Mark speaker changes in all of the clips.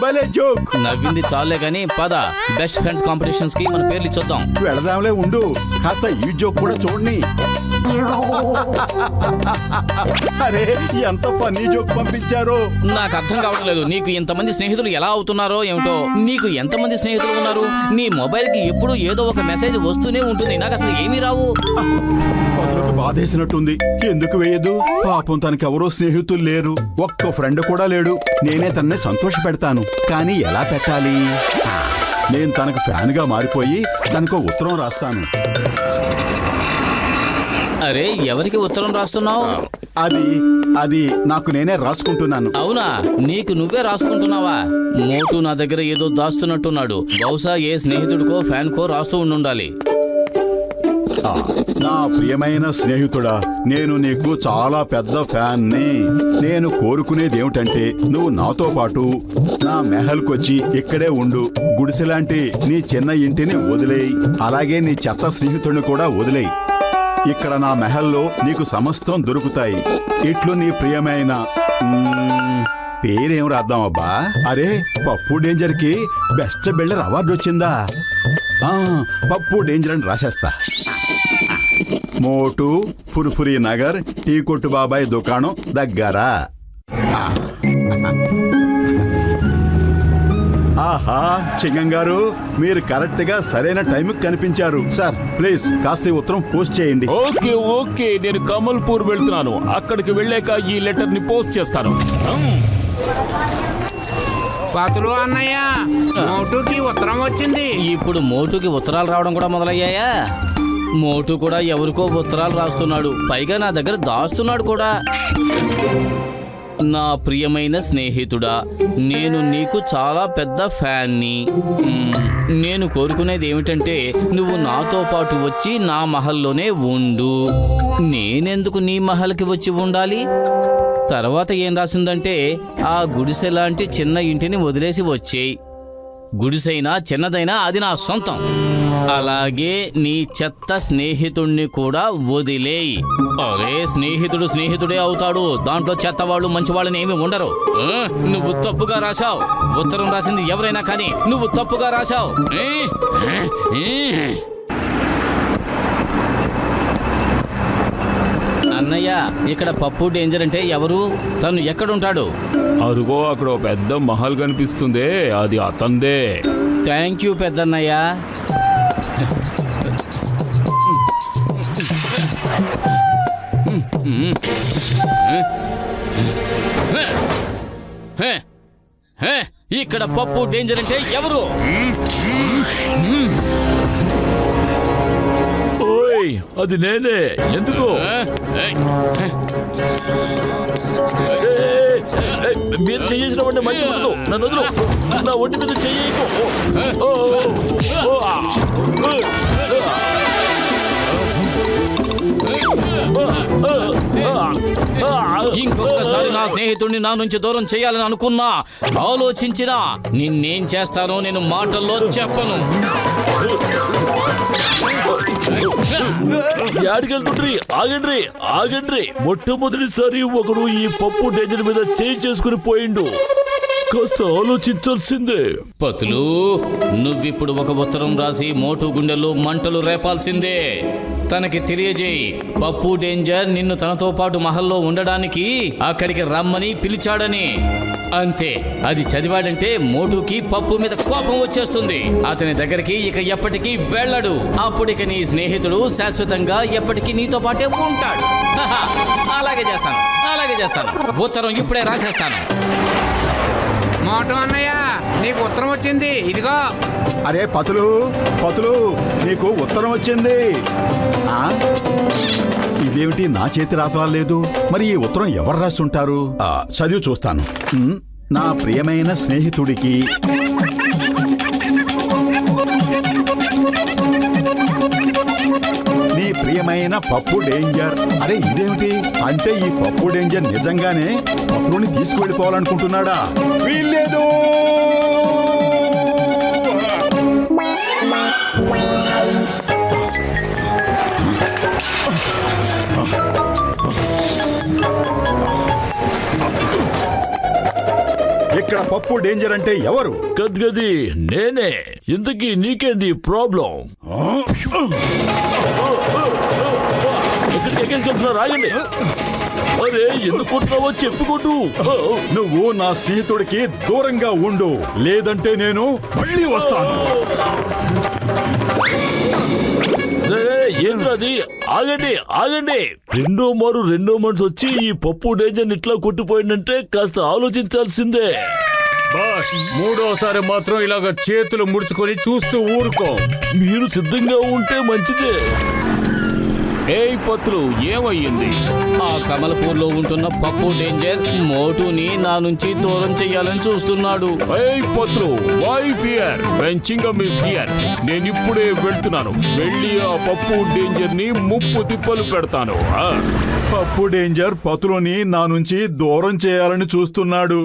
Speaker 1: భలే జోక్.
Speaker 2: నవ్వింది చాలే గాని పద బెస్ట్ ఫ్రెండ్స్ కాంపిటీషన్స్ కి మన పేర్లు ఇచ్చొద్దాం.
Speaker 1: వెళదాంలే, ఉండు కాస్త ఈ జోక్ కూడా చూడండి. అరే ఎంత ఫన్నీ జోక్ పంపించారో.
Speaker 2: నాకు అర్థం కావడం లేదు, నీకు ఇంతమంది స్నేహితులు ఎలా అవుతున్నారో ఏమిటో. నీకు ఎంతమంది స్నేహితులు ఉన్నారు? నీ మొబైల్ కి ఎప్పుడు ఏదో ఒక మెసేజ్ వస్తూనే ఉంటుంది, నాకు అసలు ఏమీ రావు.
Speaker 1: పదులకు బాధేసినట్టుంది. ఎందుకు వేయదు? పాపం తనకెవరో స్నేహితులు లేరు, ఒక్క ఫ్రెండ్ కూడా లేడు. నేనే తనని సంతోష పెడతాను, కానీ ఎలా పెట్టాలి? నేను తనకు ఫ్యాన్ గా మారిపోయి తనకు ఉత్తరం రాస్తాను.
Speaker 2: అరే ఎవరికి ఉత్తరం రాస్తున్నావు?
Speaker 1: అది నాకు నేనే రాసుకుంటున్నాను.
Speaker 2: అవునా, నీకు నువ్వే రాసుకుంటున్నావా? మోటు నా దగ్గర ఏదో దాస్తున్నట్టున్నాడు. బహుశా ఏ స్నేహితుడికో ఫ్యాన్ కో రాస్తూ ఉండాలి.
Speaker 1: నా ప్రియమైన స్నేహితుడా, నేను నీకు చాలా పెద్ద ఫ్యాన్ని. నేను కోరుకునేదేమిటంటే నువ్వు నాతో పాటు నా మెహల్కొచ్చి ఇక్కడే ఉండు. గుడిసెలాంటి నీ చిన్న ఇంటిని వదిలేయి, అలాగే నీ చెత్త స్నేహితుడిని కూడా వదిలేయి. ఇక్కడ నా మెహల్లో నీకు సమస్తం దొరుకుతాయి. ఇట్లు నీ ప్రియమైన పేరేం రాద్దాం అబ్బా? అరే పప్పు డేంజర్ కి బెస్ట్ బిల్డర్ అవార్డు వచ్చిందా? పప్పు డేంజర్ అని రాసేస్తా. మోటు ఫుర్ఫురి నగర్ టీ కొట్టు బాబాయ్ దుకాణం దగ్గర. ఆహా చింగం గారు, మీరు కరెక్ట్ గా సరైన టైంకి కనిపించారు. సార్ ప్లీజ్ కాస్త ఉత్తరం పోస్ట్ చేయండి.
Speaker 3: ఓకే, నేను కమల్పూర్ వెళ్తున్నాను. అక్కడికి వెళ్ళాక ఈ లెటర్ ని పోస్ట్ చేస్తాను.
Speaker 4: పాతులు అన్నయ్య, మోటుకి ఉత్తరం వచ్చింది.
Speaker 2: ఇప్పుడు మోటుకి ఉత్తరాలు రావడం కూడా మొదలయ్యాయా? మోటు కూడా ఎవరికో ఉత్తరాలు రాస్తున్నాడు, పైగా నా దగ్గర దాస్తున్నాడు కూడా. నా ప్రియమైన స్నేహితుడా, నేను నీకు చాలా పెద్ద ఫ్యాన్ని. నేను కోరుకునేది ఏమిటంటే నువ్వు నాతో పాటు వచ్చి నా మహల్లోనే ఉండు. నేనెందుకు నీ మహల్కి వచ్చి ఉండాలి? తర్వాత ఏం రాసిందంటే ఆ గుడిసె లాంటి చిన్న ఇంటిని వదిలేసి వచ్చేయి. గుడిసైనా చిన్నదైనా అది నా సొంతం. అలాగే నీ చెత్త స్నేహితుణ్ణి కూడా వదిలేయి. అరే స్నేహితుడు స్నేహితుడే అవుతాడు, దాంట్లో చెత్త వాళ్ళు మంచి వాళ్ళని ఏమి ఉండరు. నువ్వు తప్పుగా రాశావు. ఉత్తరం రాసింది ఎవరైనా కానీ నువ్వు తప్పుగా రాశావు. అన్నయ్య, ఇక్కడ పప్పు డేంజర్ అంటే ఎవరు? తను ఎక్కడుంటాడు?
Speaker 3: అరుగో అక్కడ పెద్ద మహల్ కనిపిస్తుంది, అది అతందే.
Speaker 2: థ్యాంక్ యూ పెద్దన్నయ్య. ఇక్కడ పప్పు డేంజర్ అంటే ఎవరు?
Speaker 3: ఓయ్ అది నేనే. ఎందుకు? మీరు చేసినవంటే మంచి ఉండదు. నన్ను వదులు, నా ఒంటి మీద చెయ్యకు.
Speaker 2: ఇంకొకసారి నా స్నేహితుడిని నా నుంచి దూరం చేయాలని అనుకున్నా, ఆలోచించినా నిన్నేం చేస్తానో నేను మాటల్లో చెప్పను.
Speaker 3: యాడికెళ్తుండ్రి? ఆగండ్రి. మొట్టమొదటిసారి ఒకడు ఈ పప్పు డేంజర్ మీద చేయి చేసుకుని పోయిండు. కాస్త ఆలోచించాల్సిందే.
Speaker 2: పతులు, నువ్విప్పుడు ఒక ఉత్తరం రాసి మోటు గుండెల్లో మంటలు రేపాల్సిందే. తనకి తెలియజేయి, పప్పు డేంజర్ నిన్ను తనతో పాటు మహల్లో ఉండడానికి అక్కడికి రమ్మని పిలిచాడని. అంతే, అది చదివాడంటే మోటుకి పప్పు మీద కోపం వచ్చేస్తుంది. అతని దగ్గరికి ఇక ఎప్పటికీ వెళ్ళడు. అప్పుడిక నీ స్నేహితుడు శాశ్వతంగా ఎప్పటికీ నీతో పాటే ఉంటాడు. అలాగే చేస్తాను. ఉత్తరం ఇప్పుడే రాసేస్తాను.
Speaker 4: మోటు అన్నయ్య, నీకు ఉత్తరం వచ్చింది, ఇదిగో.
Speaker 1: అరే పతులు నీకు ఉత్తరం వచ్చింది. ఇదేమిటి నా చేతి రాలేదు? మరి ఈ ఉత్తరం ఎవరు రాస్తుంటారు? చదివి చూస్తాను. నా ప్రియమైన స్నేహితుడికి నీ ప్రియమైన పప్పు డేంజర్. అరే ఇదేమిటి? అంటే ఈ పప్పు డేంజర్ నిజంగానే పప్పుని తీసుకువెళ్ళిపోవాలనుకుంటున్నాడా? వీల్లేదు. ఇక్కడ పప్పు డేంజర్ అంటే ఎవరు?
Speaker 3: గది నేనే. ఇంతకీ నీకేంది ప్రాబ్లం? ఎక్కడికి ఎక్కేసుకెళ్తున్నా? రాయండి. అరే ఎందుకుంటున్నావో చెప్పుకోటు.
Speaker 1: నువ్వు నా స్నేహితుడికి దూరంగా ఉండు, లేదంటే నేను మళ్ళీ వస్తాను.
Speaker 3: ఏంద్రది? ఆగండి ఆగండి. రెండో మనసు వచ్చి ఈ పప్పు డేంజర్ ఇట్లా కొట్టిపోయిందంటే కాస్త ఆలోచించాల్సిందే.
Speaker 5: బాస్, మూడోసారి మాత్రం ఇలాగ చేతులు ముడుచుకొని చూస్తూ ఊరుకో.
Speaker 3: మీరు సిద్ధంగా ఉంటే మంచిదే.
Speaker 5: ఏయ్ పత్రు, ఏమయ్యింది?
Speaker 2: ఆ కమలపూర్లో ఉంటున్న పప్పు డేంజర్ మోటుని నా నుంచి దూరం చెయ్యాలని చూస్తున్నాడు.
Speaker 5: ఏయ్ Patlu, why fear when Chingum is here? నేను ఇప్పుడే వెళ్తున్నాను. వెళ్ళి ఆ పప్పు డేంజర్ ని ముప్పు తిప్పలు పెడతాను.
Speaker 1: పప్పు డేంజర్ పతులని నా నుంచి దూరం చేయాలని చూస్తున్నాడు.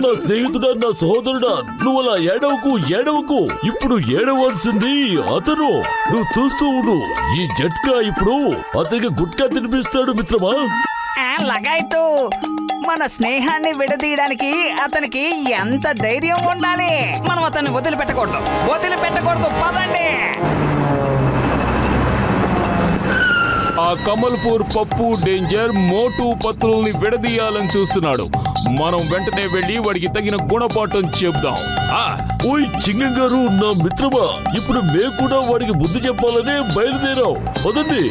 Speaker 3: నా స్నేహితుడా, నా సోదరుడా, నువ్వు అలా ఏడవకు. ఇప్పుడు ఏడవలసింది అతను. నువ్వు చూస్తూ ఉండు. ఈ జట్కా ఇప్పుడు అతనికి గుట్కా తినిపిస్తాడు మిత్రమా.
Speaker 6: లగాయితూ మన స్నేహాన్ని విడదీయడానికి అతనికి ఎంత ధైర్యం ఉండాలి. మనం అతన్ని వదిలిపెట్టకూడదు. పదండి.
Speaker 5: ఆ కమల్పూర్ పప్పు డేంజర్ మోటు పత్రుల్ని విడదీయాలని చూస్తున్నాడు. మనం వెంటనే వెళ్ళి వాడికి తగిన గుణపాఠం చెప్దాం.
Speaker 3: ఓయ్ చింగం గారు, నా మిత్రమా, ఇప్పుడు మేము కూడా వాడికి బుద్ధి చెప్పాలని బయలుదేరాం. పదండి.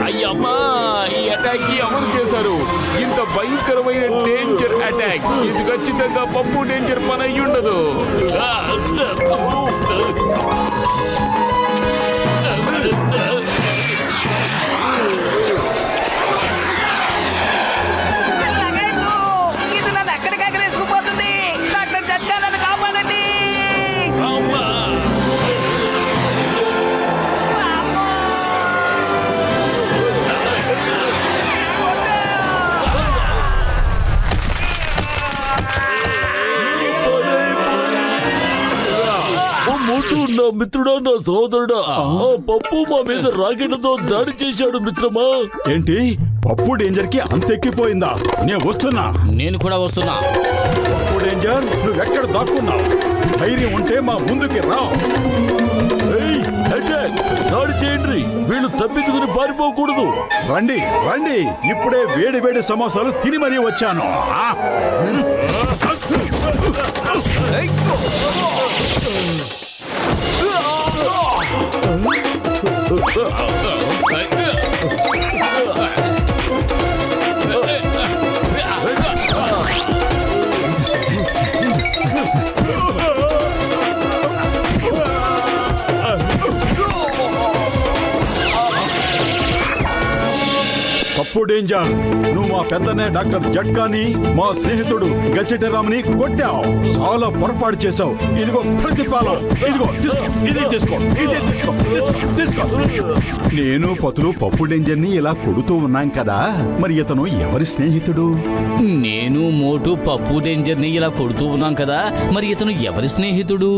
Speaker 5: అయ్యమ్మా, ఈ అటాక్ అమలు చేశారు. ఇంత భయంకరమైన డేంజర్ అటాక్. ఇది ఖచ్చితంగా పప్పు డేంజర్ పని అయ్యి ఉండదు.
Speaker 6: ఇది నన్ను ఎక్కడికక్కడ వేసుకుపోతుంది. డాక్టర్ జట్కా, నన్ను కాపాడండి.
Speaker 3: మోటు, నా మిత్రుడా, నా సోదరుడా, ఆ పప్పు మా మీద రాకెట్తో దాడి చేశాడు మిత్రమా.
Speaker 1: ఏంటి, పప్పు డేంజర్ కి అంతెక్కిపోయిందా? నేను వస్తున్నా.
Speaker 2: నేను కూడా వస్తున్నా.
Speaker 1: పప్పు డేంజర్, నువ్వెక్కడ దాక్కున్నావు? ధైర్యం ఉంటే మా ముందుకి రా.
Speaker 3: దాడి చేయండి. వీళ్ళు తప్పించుకుని పారిపోకూడదు.
Speaker 1: రండి రండి, ఇప్పుడే వేడి వేడి సమోసాలు తిని మరీ వచ్చాను. పప్పు డేంజర్, నువ్వు మా పెద్దనే డాక్టర్ జట్కాని, మా స్నేహితుడు గచ్చటరామ్ని కొట్టావు. చాలా పొరపాటు చేశావు. ఇదిగో ప్రతిఫలం. ఇదిగో తీసుకో, ఇదే తీసుకో. నేను పతులు పప్పు డేంజర్ ని ఇలా కొడుతూ ఉన్నాం కదా, మరి ఇతను ఎవరి స్నేహితుడు?
Speaker 2: నేను మోటు పప్పు డేంజర్ ని ఇలా కొడుతూ ఉన్నాం కదా, మరి ఇతను ఎవరి స్నేహితుడు?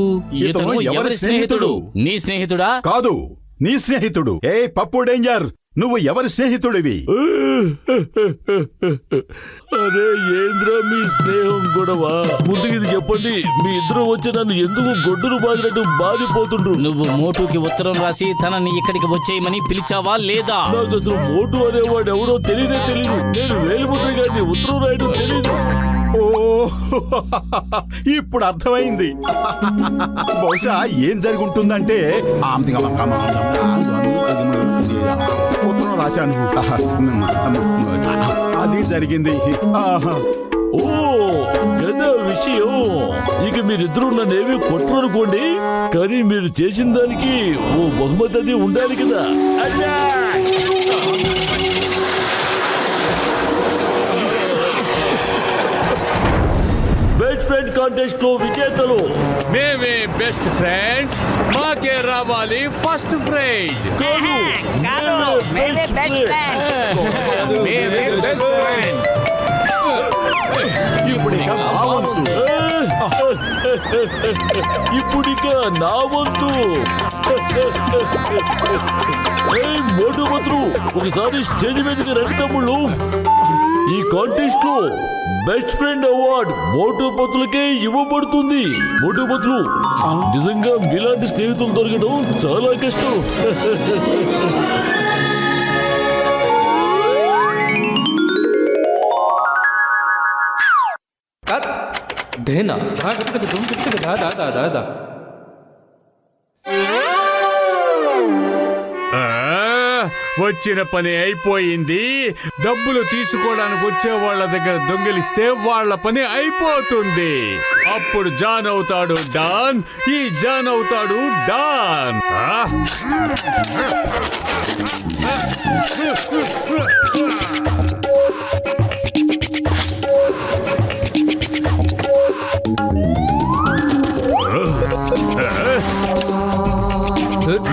Speaker 2: ఇతను ఎవరి స్నేహితుడు? నీ స్నేహితుడా?
Speaker 1: కాదు, నీ స్నేహితుడు. ఏ పప్పు డేంజర్, నువ్వు ఎవరి స్నేహితుడివి?
Speaker 3: అరే ఏంద్రా మీ స్నేహం గొడవ? ముందుకు ఇది చెప్పండి. మీ ఇద్దరు వచ్చి నన్ను ఎందుకు గొడ్డును బాదినట్టు బాధిపోతుండ్రు?
Speaker 2: నువ్వు మోటుకి ఉత్తరం రాసి తనని ఇక్కడికి వచ్చేయమని పిలిచావా లేదా?
Speaker 3: నాకు అసలు మోటు అనేవాడు ఎవరో తెలియదు. నేను వేలుముద్ర గారిని ఉత్తరం రాయడం తెలీదు.
Speaker 1: ఓ, ఇప్పుడు అర్థమైంది. బహుశా ఏం జరిగి ఉంటుందంటే ఉత్తరం రాశాను, అది జరిగింది.
Speaker 3: ఓ కదా విషయం. ఇక మీరిద్దరూ నన్నేమి కొట్టరనుకోండి, కానీ మీరు చేసిన దానికి ఓ బహుమతి అది ఉండాలి కదా. బెస్ట్ ఫ్రెండ్ కాంటెస్ట్ లో విజేతలు
Speaker 5: మేమే బెస్ట్ ఫ్రెండ్స్, మాకే రావాలి ఫస్ట్ ప్రైజ్.
Speaker 6: కాదు మేమే బెస్ట్ ఫ్రెండ్స్.
Speaker 4: మేమే బెస్ట్ ఫ్రెండ్.
Speaker 1: ఇప్పుడిక నా వంతు.
Speaker 3: ఇప్పుడిక నా వంతు. మోటు మంత్రు ఒకసారి స్టేజ్ మీదకి రండి తమ్ముళ్ళు. ఈ కాంటెస్ట్ లో బెస్ట్ ఫ్రెండ్ అవార్డ్ మోటు పతులకే ఇవ్వబడుతుంది. మోటు పతులు నిజంగా మీలాంటి స్నేహితులు దొరకడం చాలా కష్టం.
Speaker 7: దేనా దా దా దా దా.
Speaker 5: వచ్చిన పని అయిపోయింది. డబ్బులు తీసుకోవడానికి వచ్చే వాళ్ళ దగ్గర దొంగిలిస్తే వాళ్ళ పని అయిపోతుంది. అప్పుడు జాన్ అవుతాడు డాన్, ఈ జాన్ అవుతాడు డాన్.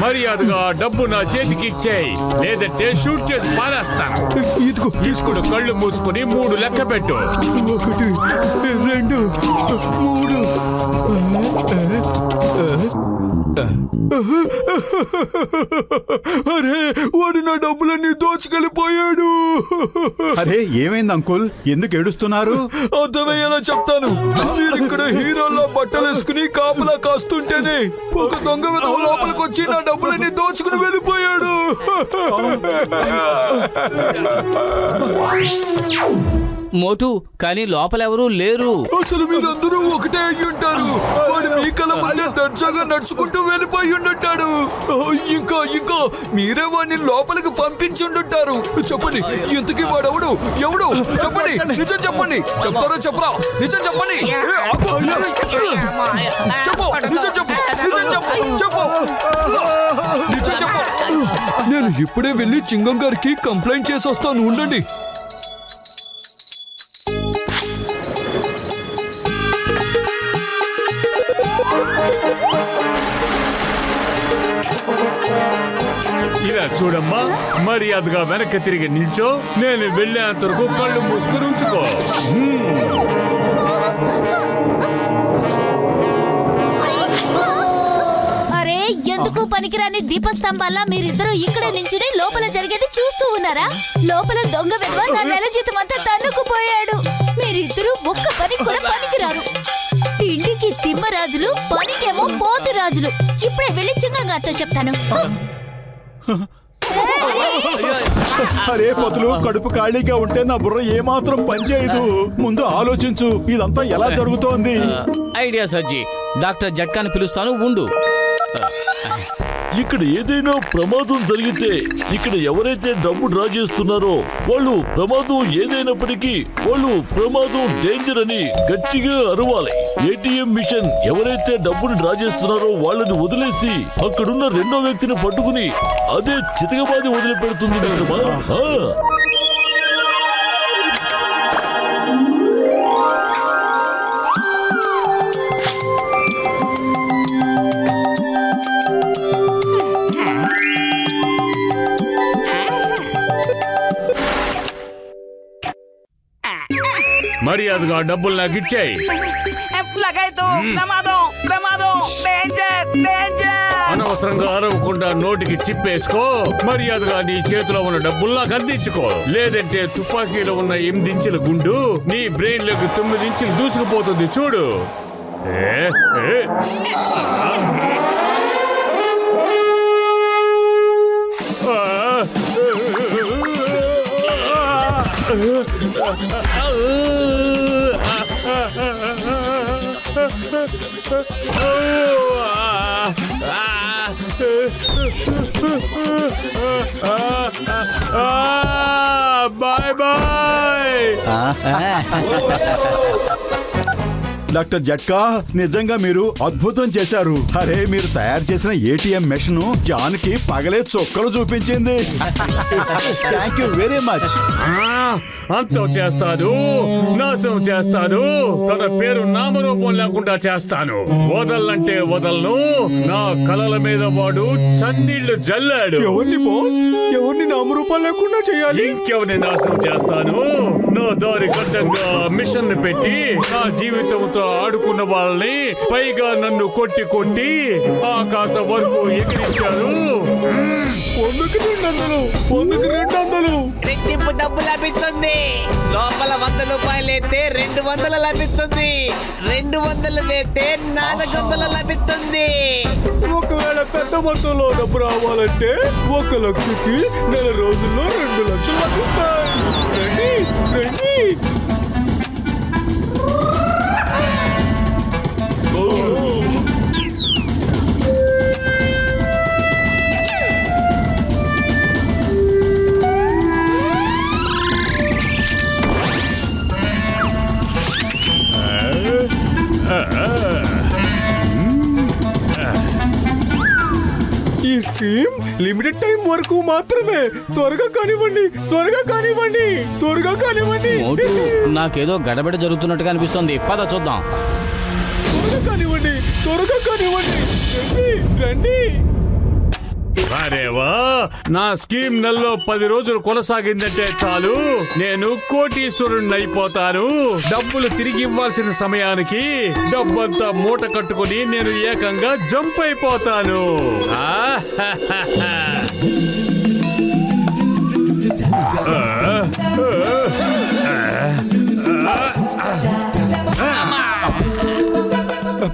Speaker 5: మర్యాదగా డబ్బు నా చేతికి ఇచ్చేయి, లేదంటే షూట్ చేసి పారేస్తాను. తీసుకుని కళ్ళు మూసుకుని 3 లెక్క పెట్టు.
Speaker 8: 1 2 3. అరే వాడు నా డబ్బులన్నీ దోచుకెళ్ళిపోయాడు.
Speaker 1: అరే ఏమైంది అంకుల్, ఎందుకు ఏడుస్తున్నారు?
Speaker 8: అర్థమయ్యేలా చెప్తాను. మీరు ఇక్కడ హీరోల్లో బట్టలు వేసుకుని కాపలా కాస్తుంటేనే ఒక దొంగ విధవ లోపలికి వచ్చి నా డబ్బులన్నీ దోచుకుని వెళ్ళిపోయాడు.
Speaker 2: మోటు, కానీ లోపలెవరూ లేరు.
Speaker 8: అసలు మీరందరూ ఒకటే అయ్యి ఉంటారు. వాడు మీ కళ్ళ ముందే దర్జాగా నడుచుకుంటూ వెళ్ళిపోయి ఉండుంటాడు. ఇంకా ఇంకా మీరే వాడిని లోపలికి పంపించి ఉండుంటారు. చెప్పండి, ఇంతకీ వాడెవడు? ఎవడు? చెప్పండి, నిజం చెప్పండి. చెప్తారా చెప్పరా? నిజం చెప్పండి. చెప్పు, నిజం చెప్పు, నిజం చెప్పు, చెప్పు, నిజం చెప్పు. నేను ఇప్పుడే వెళ్ళి చింగం గారికి కంప్లైంట్ చేసి వస్తాను, ఉండండి.
Speaker 5: ఇలా చూడమ్మా, మర్యాదగా వెనక్కి తిరిగి నిల్చో. నేను వెళ్ళేంత వరకు కళ్ళు మూసుకుని ఉంచుకో.
Speaker 9: అరే ఎందుకు పనికిరాని దీపస్తంభాల్లా మీరిద్దరూ ఇక్కడే నించుని లోపల జరిగేది చూస్తూ ఉన్నారా? లోపల దొంగ విధవ నా నెల జీతం అంతా తన్నుకుపోయాడు. మీరిద్దరూ ఒక్క పని కూడా పనికిరారు. తిండికి తిమ్మరాజులు, పనికేమో పోతురాజులు. ఇప్పుడే వెళ్ళి చింగంగారితో చెప్తాను.
Speaker 1: అరే పతులు, కడుపు ఖాళీగా ఉంటే నా బుర్ర ఏమాత్రం పనిచేయదు. ముందు ఆలోచించు, ఇదంతా ఎలా జరుగుతోంది?
Speaker 2: ఐడియా సజ్జి, డాక్టర్ జట్కాని పిలుస్తాను, ఉండు.
Speaker 3: ఇక్కడ ఏదైనా ప్రమాదం జరిగితే ఇక్కడ ఎవరైతే డబ్బు డ్రా చేస్తున్నారో వాళ్ళు ప్రమాదం ఏదైనప్పటికీ వాళ్ళు ప్రమాదం డేంజర్ అని గట్టిగా అరవాలి. ఏటీఎం మిషన్ ఎవరైతే డబ్బును డ్రా చేస్తున్నారో వాళ్ళని వదిలేసి అక్కడున్న రెండో వ్యక్తిని పట్టుకుని అదే చితకబాది వదిలిపెడుతుంది.
Speaker 5: మర్యాదగా డబ్బులు నాకు ఇచ్చేయి. అనవసరంగా అరవకుండా నోటికి చిప్పేసుకో. మర్యాదగా నీ చేతిలో ఉన్న డబ్బులు నాకు అందించుకో, లేదంటే తుపాకీలో ఉన్న 8 ఇంచుల గుండు నీ బ్రెయిన్ లోకి 9 ఇంచులు దూసుకుపోతుంది. చూడు. Bye bye.
Speaker 1: డాక్టర్ జట్కా, నిజంగా మీరు అద్భుతం చేశారు. అరే, మీరు తయారు చేసిన ఏటీఎం మెషిన్ జాన్ కి పగలే చొక్కలు చూపించింది. Thank you very much.
Speaker 5: అంతం చేస్తాను, నాశనం చేస్తాను, తన పేరు నామరూపం లేకుండా చేస్తాను. వదలంటే వదలను. నా కలల మీద వాడు చన్నీళ్లు జల్లాడు.
Speaker 8: ఎవరిని నామరూపాలు లేకుండా చేయాలి?
Speaker 5: ఇంకెవరిని నాశనం చేస్తాను. నా దారి గడ్డంగా మిషన్ పెట్టి నా జీవితంతో ఆడుకున్న వాళ్ళని, పైగా నన్ను కొట్టి కొట్టి ఆకాశం వరకు ఎగిరించారు.
Speaker 8: 100కి 200, 100కి 200.
Speaker 6: రెట్టింపు డబ్బు లభిస్తుంది. లోపల 100 రూపాయలు అయితే 200 లభిస్తుంది. 200 వేస్తే 400 లభిస్తుంది.
Speaker 8: ఒకవేళ పెద్ద మొత్తంలో డబ్బు రావాలంటే 1 లక్షకి నెల రోజుల్లో 2 లక్షలు లభిస్తాయి. రండి, రండి. ఈ స్కీమ్ లిమిటెడ్ టైం వరకు మాత్రమే. త్వరగా కానివ్వండి, త్వరగా కానివ్వండి, త్వరగా కానివ్వండి.
Speaker 2: మోటు, నాకేదో గడబడి జరుగుతున్నట్టుగా అనిపిస్తోంది. పద చూద్దాం.
Speaker 8: త్వరగా కానివ్వండి, త్వరగా కానివ్వండి. రండి, రండి.
Speaker 5: అరేవా, నా స్కీమ్ నెలలో 10 రోజులు కొనసాగిందంటే చాలు, నేను కోటీశ్వరుణ్ణి అయిపోతాను. డబ్బులు తిరిగి ఇవ్వాల్సిన సమయానికి డబ్బంతా మూట కట్టుకుని నేను ఏకంగా జంప్ అయిపోతాను.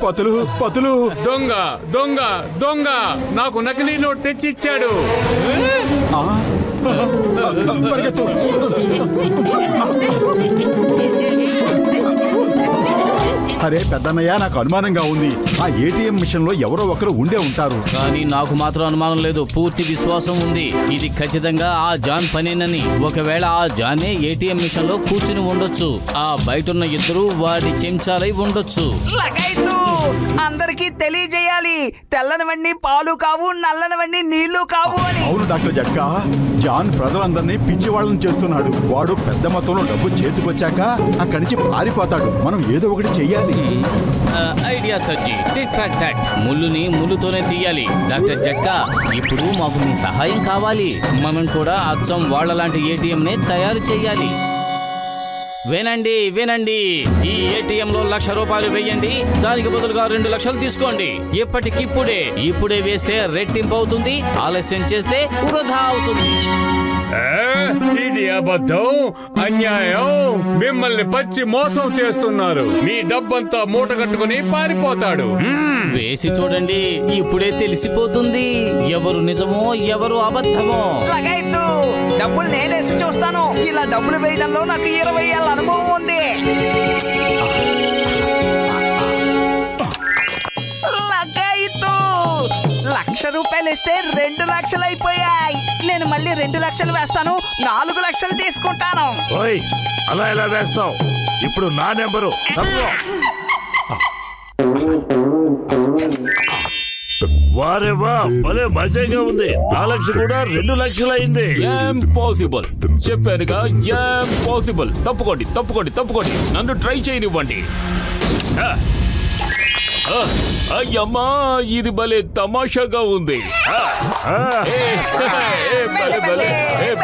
Speaker 1: పతులు, పతులు.
Speaker 5: దొంగ దొంగ దొంగ నాకు నకిలీ నోట్ తెచ్చిచ్చాడు.
Speaker 1: పరిగెత్తు. అరే పెద్దన్నయ్య, నాకు అనుమానంగా ఉంది. ఆ ఏటీఎం మిషన్ లో ఎవరో ఒకరు ఉండే ఉంటారు.
Speaker 2: కానీ నాకు మాత్రం అనుమానం లేదు, పూర్తి విశ్వాసం ఉంది. ఇది ఖచ్చితంగా ఆ జాన్ పనేనని. ఒకవేళ ఆ జానే ఏటీఎం మిషన్ లో కూర్చుని ఉండొచ్చు. ఆ బయటున్న ఇద్దరు వాడి చెంచాలై ఉండొచ్చు.
Speaker 6: లగైతు అందరికీ తెలియజేయాలి, తెల్లనివన్నీ పాలు కావు, నల్లనివన్నీ నీళ్లు కావు అని.
Speaker 1: అవును డాక్టర్ జట్కా, జాన్ ప్రజలందరినీ పిచ్చి వాళ్ళని చేస్తున్నాడు. వాడు పెద్ద మొత్తంలో డబ్బు చేతికొచ్చాక అక్కడి నుంచి పారిపోతాడు. మనం ఏదో ఒకటి చెయ్యాలి.
Speaker 2: ఐడియా సజ్జి. Tit for tat. ముళ్ళుని ముళ్ళుతోనే తీయాలి. డాక్టర్ జట్కా, ఇప్పుడు మాకు మీ సహాయం కావాలి. మనం కూడా అచ్చం వాళ్ళలాంటి ఏటీఎం నే తయారు చేయాలి. వినండి వినండి, ఈ ఏటీఎం లో 1,00,000 రూపాయలు వేయండి, దానికి బదులుగా 2 లక్షలు తీసుకోండి. ఇప్పుడే వేస్తే రెట్టింపు అవుతుంది, ఆలస్యం చేస్తే వృధా అవుతుంది.
Speaker 5: ఇది అబద్ధం, అన్యాయం. మిమ్మల్ని పచ్చి మోసం చేస్తున్నారు. మీ డబ్బంతా మూట కట్టుకుని పారిపోతాడు.
Speaker 2: వేసి చూడండి, ఇప్పుడే తెలిసిపోతుంది ఎవరు నిజమో ఎవరు అబద్ధమో.
Speaker 6: లగైతు డబ్బులు నేనేసి చూస్తాను. ఇలా డబ్బులు వేయడంలో నాకు 20 ఏళ్ళ అనుభవం ఉంది. లగైతు 1,00,000 రూపాయలు ఇస్తే 2 లక్షలు అయిపోయాయి. నేను మళ్ళీ 2 లక్షలు వేస్తాను, 4 లక్షలు తీసుకుంటాను.
Speaker 3: ఓయ్, అలా ఎలా వేస్తావు? ఇప్పుడు నా నెంబరు. వారే వా, భలే మజాగా ఉంది. 4 లక్షలు కూడా 2 లక్షలు అయింది.
Speaker 7: ఇంపాసిబుల్ చెప్పానుగా, ఇంపాసిబుల్. తప్పుకోండి తప్పుకోండి తప్పుకోండి, నన్ను ట్రై చేయనివ్వండి. అయ్యమ్మా, ఇది భలే తమాషాగా ఉంది. భలే భలే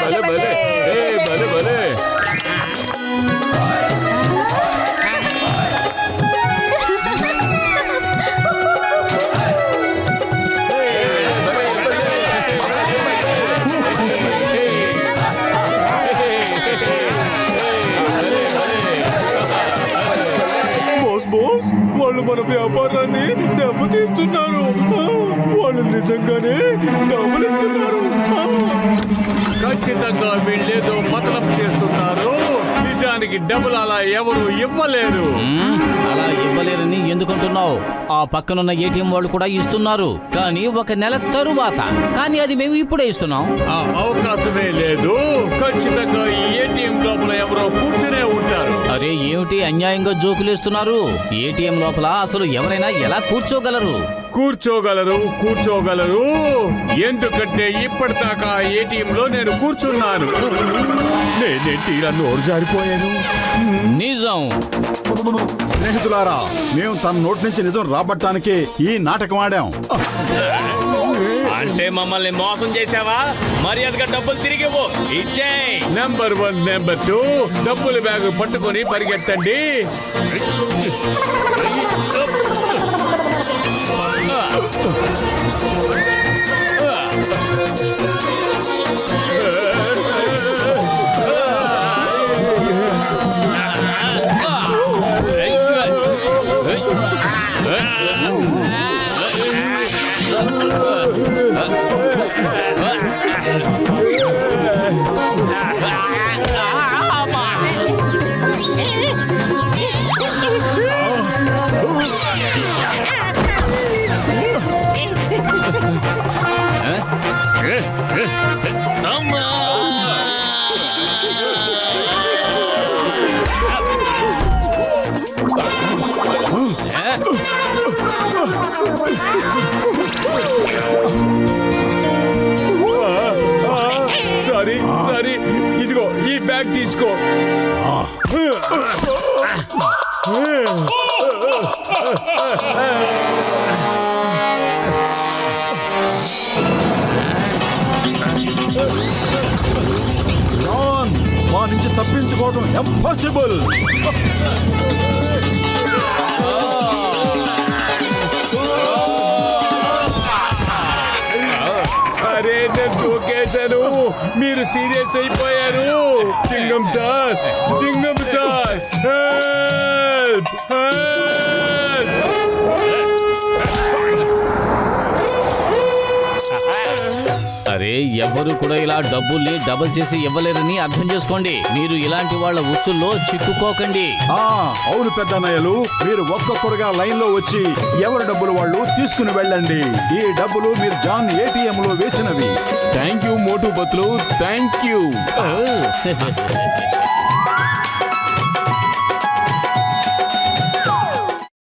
Speaker 7: భలే భలే భలే భలే.
Speaker 8: వాళ్ళు మన వ్యాపారాన్ని దెబ్బతీస్తున్నారు. వాళ్ళు నిజంగానే డబ్బులిస్తున్నారు.
Speaker 5: ఖచ్చితంగా వీళ్ళేదో మతలబు చేస్తున్నారు. నిజానికి డబ్బులు అలా ఎవరు ఇవ్వలేరు.
Speaker 2: అలా ఇవ్వలేరని ఎందుకంటున్నావు? ఆ పక్కనున్న ఏటీఎం వాళ్ళు కూడా ఇస్తున్నారు, కానీ ఒక నెల తరువాత. కానీ అది మేము ఇప్పుడే ఇస్తున్నాం.
Speaker 5: ఆ అవకాశమే లేదు. ఖచ్చితంగా ఈ ఏటీఎం లోపల ఎవరో కూర్చునే ఉంటారు.
Speaker 2: అరే ఏమిటి అన్యాయంగా జోకులేస్తున్నారు? ఏటీఎం లోపల అసలు ఎవరైనా ఎలా కూర్చోగలరు?
Speaker 5: కూర్చోగలరు. ఎందుకంటే ఇప్పటిదాకా ఏటీఎం లో నేను కూర్చున్నాను. నేనేంటి ఇలా నోరు జారిపోయాను?
Speaker 2: నిజం.
Speaker 1: స్నేహితులారా, మేము తన నోటి నుంచి నిజం రాబట్టడానికి ఈ నాటకం ఆడాం.
Speaker 4: అంటే మమ్మల్ని మోసం చేసావా? మర్యాదగా డబ్బులు తిరిగివ్వు. ఇచ్చేయ్.
Speaker 5: నెంబర్ 1 నెంబర్ 2 డబ్బుల బ్యాగ్ పట్టుకొని పరిగెత్తండి. సారీ, ఇదిగో ఈ బ్యాగ్ తీసుకో.
Speaker 1: మా నుంచి తప్పించుకోవడం ఇంపాసిబుల్.
Speaker 5: అరే నేను జోకేశాను, మీరు సీరియస్ అయిపోయారు. చింగం సార్, హెల్ప్, హెల్ప్.
Speaker 2: అరే ఎవ్వరు కూడా ఇలా డబ్బుల్ని డబుల్ చేసి ఇవ్వలేరని అర్థం చేసుకోండి. మీరు ఇలాంటి వాళ్ళ ఉచ్చుల్లో చిక్కుకోకండి.
Speaker 1: అవును పెద్దన్నయ్యలు, మీరు ఒక్కొక్కరుగా లైన్ లో వచ్చి ఎవరి డబ్బులు వాళ్ళు తీసుకుని వెళ్ళండి. ఈ డబ్బులు మీరు జాన్ ఏటీఎం లో వేసినవి.
Speaker 3: Thank you Motu Patlu, thank you.